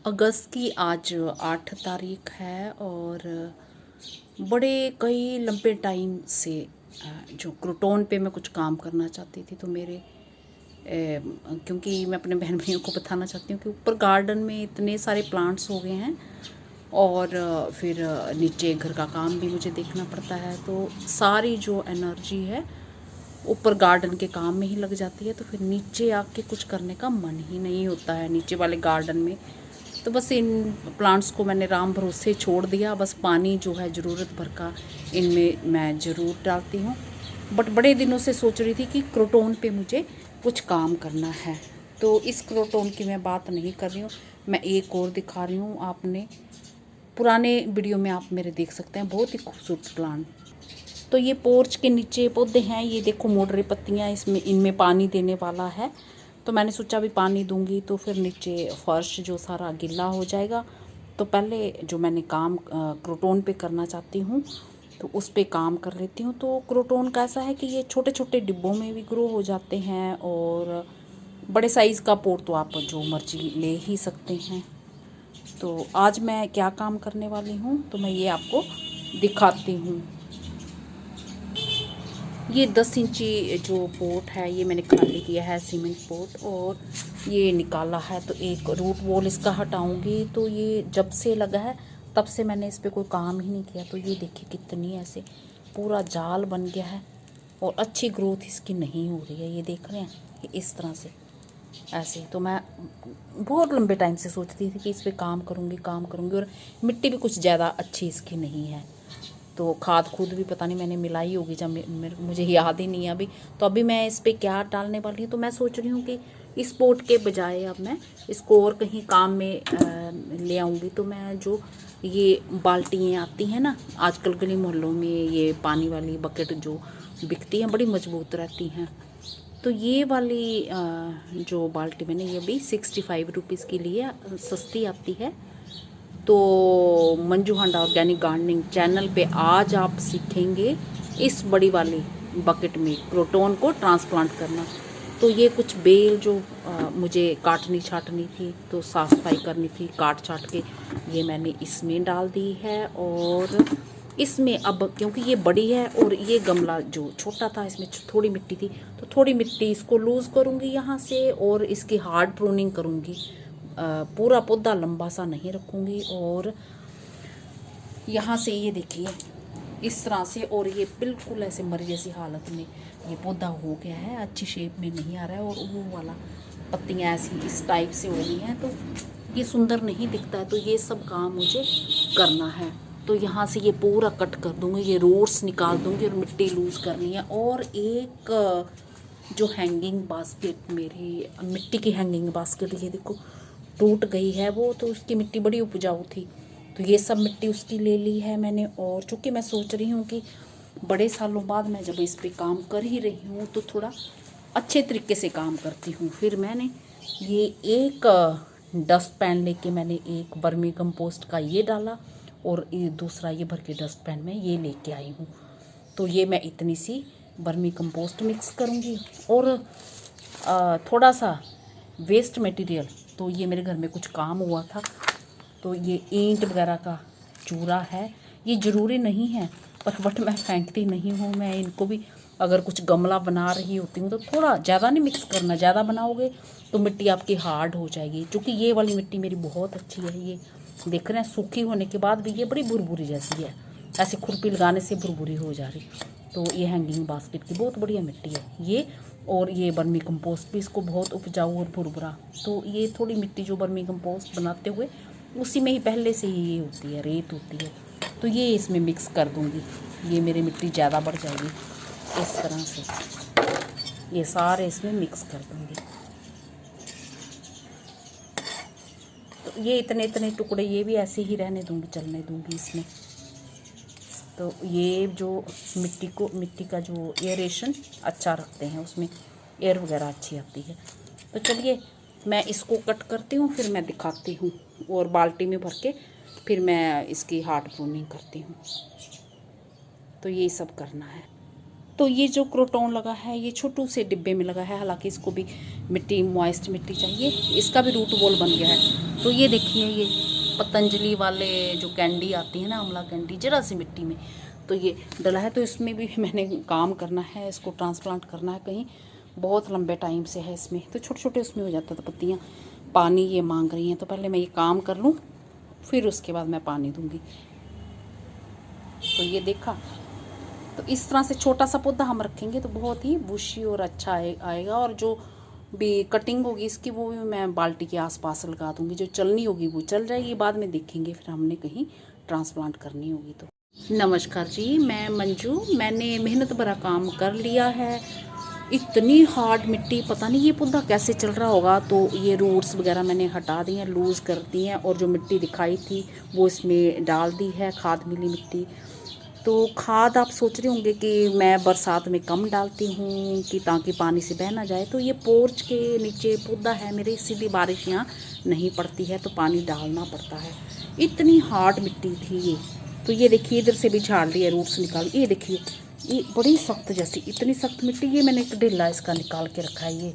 अगस्त की आज 8 तारीख है और बड़े कई लंबे टाइम से जो क्रूटॉन पे मैं कुछ काम करना चाहती थी, तो मेरे क्योंकि मैं अपने बहन भाइयों को बताना चाहती हूँ कि ऊपर गार्डन में इतने सारे प्लांट्स हो गए हैं और फिर नीचे घर का काम भी मुझे देखना पड़ता है, तो सारी जो एनर्जी है ऊपर गार्डन के काम में ही लग जाती है। तो फिर नीचे आके कुछ करने का मन ही नहीं होता है नीचे वाले गार्डन में। तो बस इन प्लांट्स को मैंने राम भरोसे छोड़ दिया। बस पानी जो है ज़रूरत भर का इनमें मैं ज़रूर डालती हूँ, बट बड़े दिनों से सोच रही थी कि क्रोटोन पे मुझे कुछ काम करना है। तो इस क्रोटोन की मैं बात नहीं कर रही हूँ, मैं एक और दिखा रही हूँ। आपने पुराने वीडियो में आप मेरे देख सकते हैं, बहुत ही खूबसूरत प्लांट। तो ये पोर्च के नीचे पौधे हैं, ये देखो मोड़ रही पत्तियाँ, इसमें इनमें पानी देने वाला है। तो मैंने सोचा अभी पानी दूंगी तो फिर नीचे फर्श जो सारा गीला हो जाएगा। तो पहले जो मैंने काम क्रोटोन पे करना चाहती हूँ तो उस पे काम कर लेती हूँ। तो क्रोटोन का ऐसा है कि ये छोटे छोटे डिब्बों में भी ग्रो हो जाते हैं और बड़े साइज़ का पोट तो आप जो मर्जी ले ही सकते हैं। तो आज मैं क्या काम करने वाली हूँ तो मैं ये आपको दिखाती हूँ। ये 10 इंची जो पोट है ये मैंने खाली किया है सीमेंट पोट, और ये निकाला है। तो एक रूट बॉल इसका हटाऊंगी। तो ये जब से लगा है तब से मैंने इस पे कोई काम ही नहीं किया। तो ये देखिए कितनी ऐसे पूरा जाल बन गया है और अच्छी ग्रोथ इसकी नहीं हो रही है। ये देख रहे हैं कि इस तरह से ऐसे। तो मैं बहुत लंबे टाइम से सोचती थी कि इस पर काम करूँगी और मिट्टी भी कुछ ज़्यादा अच्छी इसकी नहीं है। तो खाद खुद भी पता नहीं मैंने मिलाई होगी जब मुझे याद ही नहीं है अभी। तो अभी मैं इस पर क्या डालने वाली हूँ, तो मैं सोच रही हूँ कि इस पोट के बजाय अब मैं इसको और कहीं काम में ले आऊँगी। तो मैं जो ये बाल्टियाँ आती हैं ना आजकल गली मोहल्लों में, ये पानी वाली बकेट जो बिकती हैं, बड़ी मजबूत रहती हैं। तो ये वाली जो बाल्टी मैंने ये भी 65 रुपीज़ की लिए, सस्ती आती है। तो मंजू हांडा ऑर्गेनिक गार्डनिंग चैनल पे आज आप सीखेंगे इस बड़ी वाली बकेट में क्रोटोन को ट्रांसप्लांट करना। तो ये कुछ बेल जो मुझे काटनी छाटनी थी, तो साफ़ सफाई करनी थी, काट छाट के ये मैंने इसमें डाल दी है। और इसमें अब क्योंकि ये बड़ी है और ये गमला जो छोटा था इसमें थोड़ी मिट्टी थी, तो थोड़ी मिट्टी इसको लूज़ करूँगी यहाँ से और इसकी हार्ड प्रूनिंग करूँगी। पूरा पौधा लंबा सा नहीं रखूँगी। और यहाँ से ये देखिए इस तरह से, और ये बिल्कुल ऐसे मरी जैसी हालत में ये पौधा हो गया है, अच्छी शेप में नहीं आ रहा है। और वो वाला पत्तियाँ ऐसी इस टाइप से हो गई हैं, तो ये सुंदर नहीं दिखता है। तो ये सब काम मुझे करना है। तो यहाँ से ये पूरा कट कर दूँगी, ये रूट्स निकाल दूँगी और मिट्टी लूज़ करनी है। और एक जो हैंगिंग बास्केट, मेरी मिट्टी की हैंगिंग बास्केट, ये देखो टूट गई है वो, तो उसकी मिट्टी बड़ी उपजाऊ थी। तो ये सब मिट्टी उसकी ले ली है मैंने। और चूँकि मैं सोच रही हूँ कि बड़े सालों बाद मैं जब इस पे काम कर ही रही हूँ तो थोड़ा अच्छे तरीके से काम करती हूँ। फिर मैंने ये एक डस्ट पैन लेके मैंने एक वर्मी कंपोस्ट का ये डाला और ये दूसरा ये भर के डस्ट पैन में ये लेके आई हूँ। तो ये मैं इतनी सी वर्मी कंपोस्ट मिक्स करूँगी और थोड़ा सा वेस्ट मटेरियल। तो ये मेरे घर में कुछ काम हुआ था, तो ये ईंट वगैरह का चूरा है। ये ज़रूरी नहीं है पर बट मैं फेंकती नहीं हूँ। मैं इनको भी अगर कुछ गमला बना रही होती हूँ तो थोड़ा ज़्यादा नहीं मिक्स करना, ज़्यादा बनाओगे तो मिट्टी आपकी हार्ड हो जाएगी। क्योंकि ये वाली मिट्टी मेरी बहुत अच्छी है, ये देख रहे हैं सूखी होने के बाद भी ये बड़ी भुरभुरी जैसी है, ऐसे खुरपी लगाने से भुरभुरी हो जा रही। तो ये हैंगिंग बास्केट की बहुत बढ़िया मिट्टी है ये। और ये वर्मी कंपोस्ट भी इसको बहुत उपजाऊ और भुरभुरा। तो ये थोड़ी मिट्टी जो वर्मी कंपोस्ट बनाते हुए उसी में ही पहले से ही ये होती है, रेत होती है। तो ये इसमें मिक्स कर दूँगी, ये मेरी मिट्टी ज़्यादा बढ़ जाएगी। इस तरह से ये सारे इसमें मिक्स कर दूँगी। तो ये इतने इतने टुकड़े ये भी ऐसे ही रहने दूँगी, चलने दूँगी इसमें। तो ये जो मिट्टी का जो एयरेशन अच्छा रखते हैं, उसमें एयर वगैरह अच्छी आती है। तो चलिए मैं इसको कट करती हूँ, फिर मैं दिखाती हूँ। और बाल्टी में भर के फिर मैं इसकी हार्ड प्रूनिंग करती हूँ। तो ये सब करना है। तो ये जो क्रोटॉन लगा है ये छोटू से डिब्बे में लगा है, हालांकि इसको भी मिट्टी, मॉइस्ट मिट्टी चाहिए। इसका भी रूट बॉल बन गया है। तो ये देखिए, ये पतंजलि वाले जो कैंडी आती है ना, आंवला कैंडी, जरा सी मिट्टी में, तो ये डला है। तो इसमें भी मैंने काम करना है, इसको ट्रांसप्लांट करना है कहीं, बहुत लंबे टाइम से है इसमें। तो छोटे छोटे उसमें हो जाता था पत्तियाँ। पानी ये मांग रही हैं, तो पहले मैं ये काम कर लूँ, फिर उसके बाद मैं पानी दूँगी। तो ये देखा, तो इस तरह से छोटा सा पौधा हम रखेंगे तो बहुत ही बुशी और अच्छा आएगा। और जो भी कटिंग होगी इसकी वो भी मैं बाल्टी के आसपास लगा दूँगी। जो चलनी होगी वो चल जाएगी, बाद में देखेंगे फिर हमने कहीं ट्रांसप्लांट करनी होगी तो। नमस्कार जी, मैं मंजू। मैंने मेहनत भरा काम कर लिया है। इतनी हार्ड मिट्टी, पता नहीं ये पौधा कैसे चल रहा होगा। तो ये रूट्स वगैरह मैंने हटा दी हैं, लूज़ कर दी हैं, और जो मिट्टी दिखाई थी वो इसमें डाल दी है, खाद मिली मिट्टी। तो खाद आप सोच रहे होंगे कि मैं बरसात में कम डालती हूँ कि ताकि पानी से बह ना जाए। तो ये पोर्च के नीचे पौधा है मेरे, इसीलिए बारिश यहाँ नहीं पड़ती है, तो पानी डालना पड़ता है। इतनी हार्ड मिट्टी थी ये। तो ये देखिए, इधर से भी झाड़ लिया, रूट्स निकाल। ये देखिए, ये बड़ी सख्त जैसी, इतनी सख्त मिट्टी। ये मैंने एक ढिल्ला इसका निकाल के रखा है ये।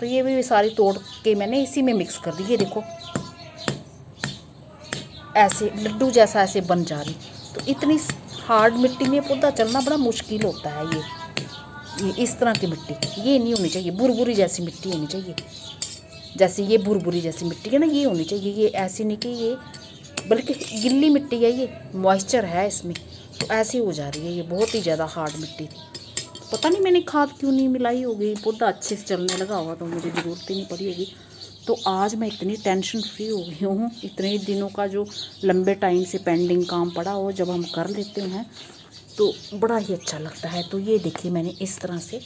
तो ये भी सारी तोड़ के मैंने इसी में मिक्स कर दी। ये देखो, ऐसे लड्डू जैसा ऐसे बन जा रही। तो इतनी हार्ड मिट्टी में पौधा चलना बड़ा मुश्किल होता है। ये इस तरह की मिट्टी ये नहीं होनी चाहिए, बुरबुरी जैसी मिट्टी होनी चाहिए। जैसे ये बुरबुरी जैसी मिट्टी है ना, ये होनी चाहिए। ये ऐसी नहीं कि ये, बल्कि गिल्ली मिट्टी है, ये मॉइस्चर है इसमें, तो ऐसी हो जा रही है। ये बहुत ही ज़्यादा हार्ड मिट्टी थी। पता नहीं मैंने खाद क्यों नहीं मिलाई होगी, पौधा अच्छे से चलने लगा होगा तो मुझे ज़रूरत ही नहीं पड़ी होगी। तो आज मैं इतनी टेंशन फ्री हो गई हूँ। इतने दिनों का जो लंबे टाइम से पेंडिंग काम पड़ा हो, जब हम कर लेते हैं तो बड़ा ही अच्छा लगता है। तो ये देखिए, मैंने इस तरह से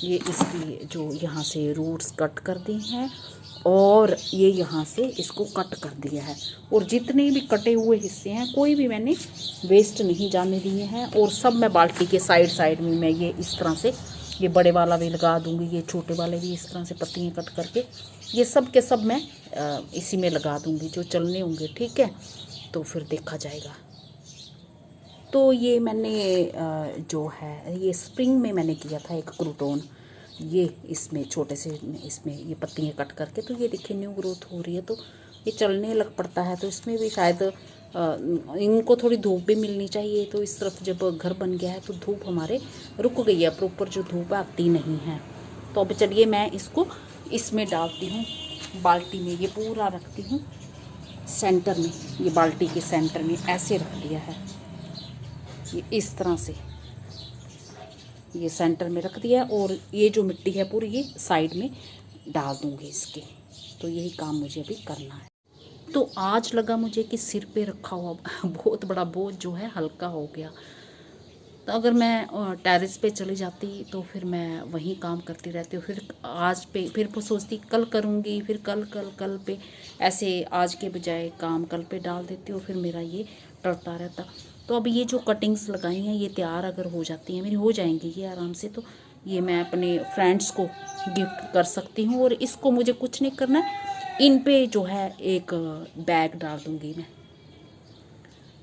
ये इसकी जो यहाँ से रूट्स कट कर दी हैं, और ये यहाँ से इसको कट कर दिया है। और जितने भी कटे हुए हिस्से हैं कोई भी मैंने वेस्ट नहीं जाने दिए हैं। और सब मैं बाल्टी के साइड में मैं ये इस तरह से, ये बड़े वाला भी लगा दूंगी, ये छोटे वाले भी इस तरह से पत्तियाँ कट करके ये सब के सब मैं इसी में लगा दूंगी, जो चलने होंगे। ठीक है, तो फिर देखा जाएगा। तो ये मैंने जो है ये स्प्रिंग में मैंने किया था एक क्रोटॉन, ये इसमें छोटे से इसमें ये पत्तियाँ कट करके। तो ये देखिए, न्यू ग्रोथ हो रही है, तो ये चलने लग पड़ता है। तो इसमें भी शायद इनको थोड़ी धूप भी मिलनी चाहिए। तो इस तरफ जब घर बन गया है तो धूप हमारे रुक गई है, प्रॉपर जो धूप आती नहीं है। तो अब चलिए मैं इसको इसमें डालती हूँ, बाल्टी में ये पूरा रखती हूँ सेंटर में। ये बाल्टी के सेंटर में ऐसे रख दिया है, ये इस तरह से ये सेंटर में रख दिया। और ये जो मिट्टी है पूरी ये साइड में डाल दूँगी इसके। तो यही काम मुझे अभी करना है। तो आज लगा मुझे कि सिर पे रखा हुआ बहुत बड़ा बोझ जो है हल्का हो गया। तो अगर मैं टेरेस पे चली जाती तो फिर मैं वहीं काम करती रहती हूँ। फिर आज पे फिर सोचती कल करूँगी, फिर कल पे, ऐसे आज के बजाय काम कल पे डाल देती हूँ। फिर मेरा ये टलता रहता। तो अब ये जो कटिंग्स लगाई हैं ये तैयार अगर हो जाती हैं, मेरी हो जाएंगी ये आराम से, तो ये मैं अपने फ्रेंड्स को गिफ्ट कर सकती हूँ। और इसको मुझे कुछ नहीं करना है, इन पे जो है एक बैग डाल दूँगी मैं।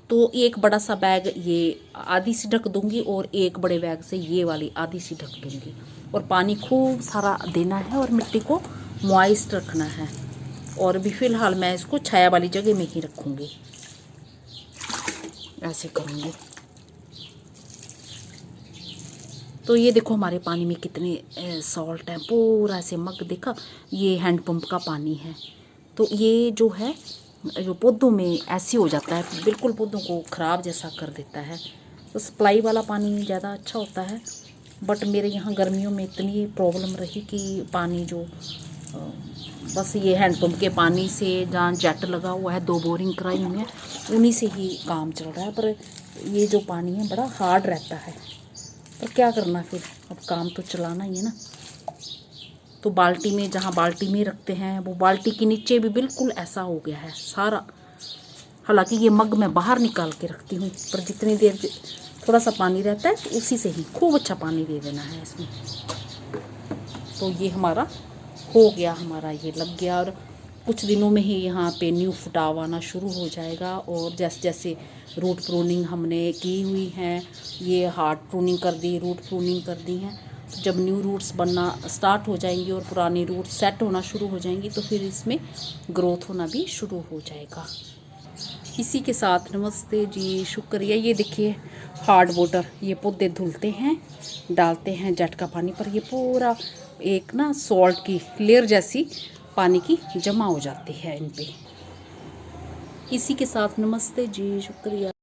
तो एक बड़ा सा बैग ये आधी सी ढक दूँगी, और एक बड़े बैग से ये वाली आधी सी ढक दूँगी। और पानी खूब सारा देना है, और मिट्टी को मॉइस्ट रखना है। और भी फ़िलहाल मैं इसको छाया वाली जगह में ही रखूँगी, ऐसे करूँगी। तो ये देखो हमारे पानी में कितने सॉल्ट हैं, पूरा ऐसे मग देखा, ये हैंडपम्प का पानी है। तो ये जो है जो पौधों में ऐसे हो जाता है, बिल्कुल पौधों को ख़राब जैसा कर देता है। तो सप्लाई वाला पानी ज़्यादा अच्छा होता है। बट मेरे यहाँ गर्मियों में इतनी प्रॉब्लम रही कि पानी जो बस ये हैंडपम्प के पानी से, जहाँ जेट लगा हुआ है, 2 बोरिंग कराई हुई हैं, उन्हीं से ही काम चल रहा है। पर ये जो पानी है बड़ा हार्ड रहता है, तो क्या करना फिर, अब काम तो चलाना ही है ना। तो बाल्टी में, जहाँ बाल्टी में रखते हैं वो बाल्टी के नीचे भी बिल्कुल ऐसा हो गया है सारा। हालांकि ये मग मैं बाहर निकाल के रखती हूँ, पर जितनी देर थोड़ा सा पानी रहता है तो उसी से ही खूब अच्छा पानी दे देना है इसमें। तो ये हमारा हो गया, हमारा ये लग गया। और कुछ दिनों में ही यहाँ पे न्यू फुटाव आना शुरू हो जाएगा। और जैसे जैसे रूट प्रूनिंग हमने की हुई है, ये हार्ड प्रूनिंग कर दी, रूट प्रूनिंग कर दी है, तो जब न्यू रूट्स बनना स्टार्ट हो जाएंगी और पुरानी रूट्स सेट होना शुरू हो जाएंगी तो फिर इसमें ग्रोथ होना भी शुरू हो जाएगा। इसी के साथ नमस्ते जी, शुक्रिया। ये देखिए हार्ड वाटर, ये पौधे धुलते हैं, डालते हैं जेट का पानी पर, ये पूरा एक ना सॉल्ट की लेयर जैसी पानी की जमा हो जाती है इन पे। इसी के साथ नमस्ते जी, शुक्रिया।